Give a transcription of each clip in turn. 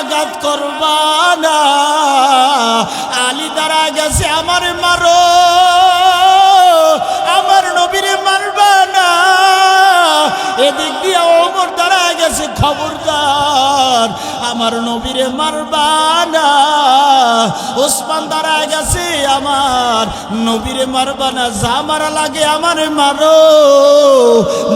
আঘাত করবা না। আলী দাঁড়া গেছে, আমার মারো, আমার নবীরে মারবা না। এদিক দিয়ে ওমর দাঁড়া গেছে, খবরদার আমার নবীরে মারবা না। ওসমান দাঁড়া গেছে, আমার নবীরে মারবা না, যা মারা লাগে আমারে মারো।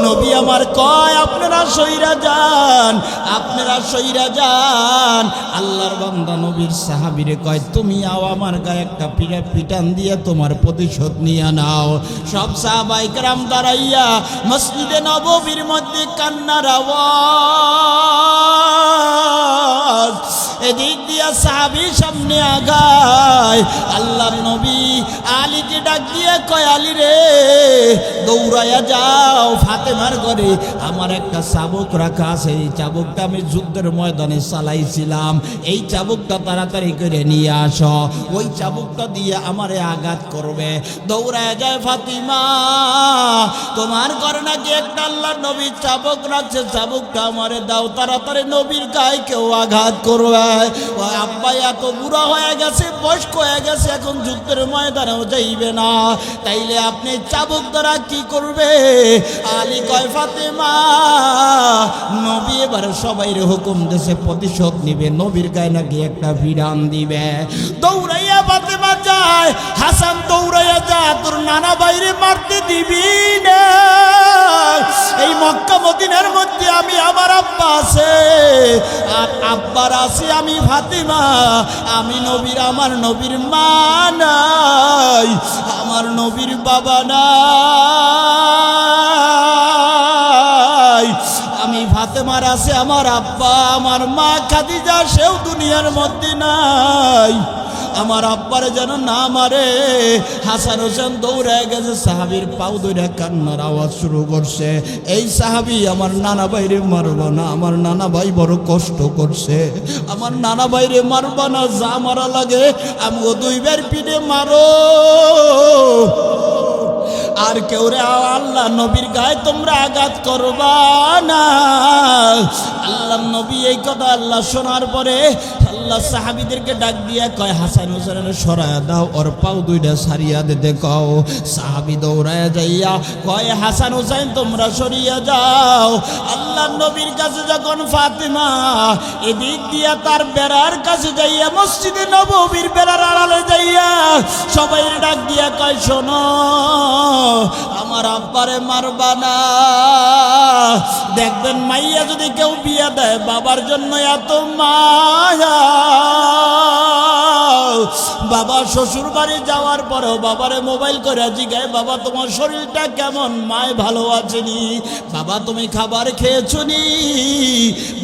নবী আমার কয়, আপনারা সইরা যান, আপনারা সইরা যান। আল্লাহর বান্দা নবীর সাহাবীরে কয়, তুমি আও আমার গায়ে একটা পিটান দিয়ে তোমার প্রতিশোধ নিয়ে নাও। সব সাহাবায়ে কেরাম দাঁড়াইয়া মসজিদে নববীর মধ্যে কান্নার আওয়াজ। এদিক দিয়া সাহাবী সামনে আগায়, আল্লাহর নবী আলীকে ডাক দিয়ে কয়, আলী রে দৌড়াইয়া যাও ফাতেমার ঘরে, আমার একটা চাবুক রাখা আছে, এই চাবুকটা আমি যুদ্ধের ময়দানে চালাইছিলাম, এই চাবুকটা তাড়াতাড়ি করে নিয়ে আসো, ওই চাবুকটা দিয়ে আমারে আঘাত করবে। দৌড়ায় যায় ফাতিমা, তোমার ঘরে নাকি একটা আল্লাহর নবী চাবুক রাখছে, চাবুকটা আমারে দাও, তাড়াতাড়ি নবীর গায়ে কেউ আঘাত করবে। আব্বা এত বুড়া হয়ে গেছে, বয়স্ক হয়ে গেছে, এখন যুদ্ধের ময়দানেও যাইবে না, তাইলে আপনি চাবুক দ্বারা কি করবে? আলী কয়, ফাতেমা নবী এবার সবাইরে হুকুম দেশে প্রতিশোধ নিবে, নবীর গায়ে নাকি একটা ভিড়ান দিবে। দৌড়াইয়া ফাতেমা যায়, হাসান দৌড়াইয়া যা, তোর নানা বাইরে মারতে দিবি না। এই মক্কা মদিনার মধ্যে আমি, আমার আব্বা আছে আর আব্বার আছে আমি ফাতেমা, আমি নবীর, আমার নবীর মা নাই, আমার নবীর বাবা নাই, আমি ফাতেমার আছে আমার আব্বা, আমার মা খাদিজা সেও দুনিয়ার মধ্যে নাই, আমার আব্বারে যেন না মারে। হাসান হোসেন দৌড়ে গেছে, সাহাবীর পাও ধরে কান্নার আওয়াজ শুরু করছে, এই সাহাবী আমার নানা ভাইরে মারবা না, আমার নানা ভাই বড় কষ্ট করছে, আমার নানা ভাইরে মারবা না, যা মারা লাগে আমগো দুইবার পিঠে মারো। আর কেউ রে আল্লাহ নবীর গায়ে তোমরা আঘাত করবা না। আল্লাহ নবী এই কথা আল্লাহ শোনার পরে আল্লাহ সাহাবীদেরকে ডাক দিয়া কয়, হাসান হোসেনের সরায়া দাও, ওর পাও দুইটা সারিয়া দিতে কও। সাহাবী দৌড়ায়া যাইয়া কয়, হাসান হোসেন তোমরা সরিয়া যাও। আল্লাহ নবীর কাছে যখন ফাতেমা এদিক দিয়া তার বেড়ার কাছে যাইয়া, মসজিদে নববীর বেড়ার আড়ালে যাইয়া সবাই ডাক দিয়া কয়, শোনো আমার আব্বারে মারবা না। দেখবেন মাইয়া যদি কেউ বিয়ে দেয়, বাবার জন্য এত মায়া, বাবা শ্বশুর বাড়ি যাওয়ার পরেও বাবারে মোবাইল করে জিগায়, বাবা তোমার শরীরটা কেমন, মায় ভালো আছেনি, বাবা তুমি খাবার খেয়েছো নি,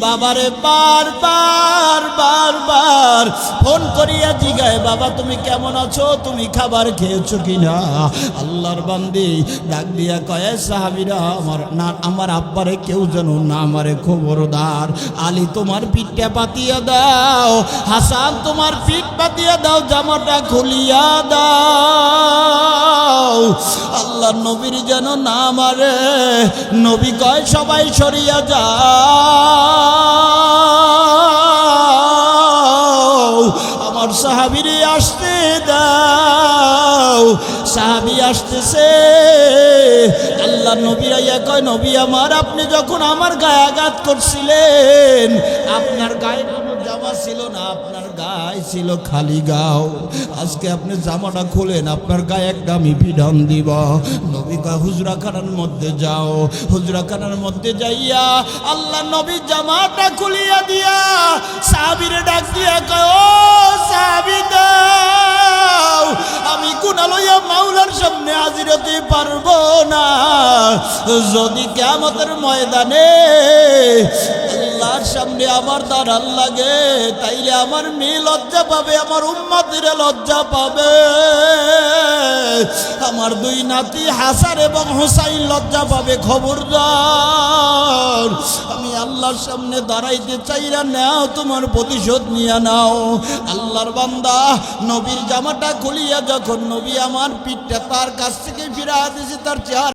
বাবারে বারবার বারবার ফোন করিয়া জিগায়, বাবা তুমি কেমন আছো, তুমি খাবার খেয়েছো কিনা। আল্লাহর বান্দি ডাক দিয়া কয়, সাহাবীরা আমার আব্বারে কেউ যেন না মারে, খবরদার। আলী তোমার পিঠটা পাতিয়া দাও, হাসান তোমার পিঠ পাতিয়া দাও, জামাটা খুলিয়া দাও, আল্লাহ নবীর যেন না মারে। নবী কয়, সবাই সরিয়া যাও, আমার সাহাবীরে আসতে দাও। সাহাবী আসতেছে, আল্লাহ নবী আইয়া কয়, নবী আমার, আপনি যখন আমার গায়ে আঘাত করছিলেন, আপনার গায়ে কোনো জামা ছিল না, আপনার গায়ে ছিল খালি গাও, আজকে আপনি জামাটা খুলেন, আপনার গায়ে একটা আমি বিধান দিব। নবী কয়, হুজরাখানার মধ্যে যাও। হুজরাখানার মধ্যে যাইয়া আল্লাহ নবী জামাটা খুলিয়া দিয়া সাহাবীরে ডাক দিয়া কয়, ও সাহাবী দাও, আমি গুনাহ লইয়া মাওলার সামনে হাজির হতে পারবো না। যদি কিয়ামতের ময়দানে আল্লাহর সামনে আমার দাঁড়ান লাগে, তাইলে আমার মেয়ে লজ্জা পাবে, আমার উম্মতের লজ্জা পাবে, আমার দুই নাতি হাসান এবং হুসাইন লজ্জা পাবে। খবরদার, আমি আল্লাহর সামনে দাঁড়াইতে চাইরা নাও, তোমার প্রতিশোধ নিয়ে নাও। আল্লাহর বান্দা নবীর জামাটা খুলিয়া যখন নবী আমার পিঠটা তার কাছ থেকে ফিরা দিয়েছে, তার চেহারা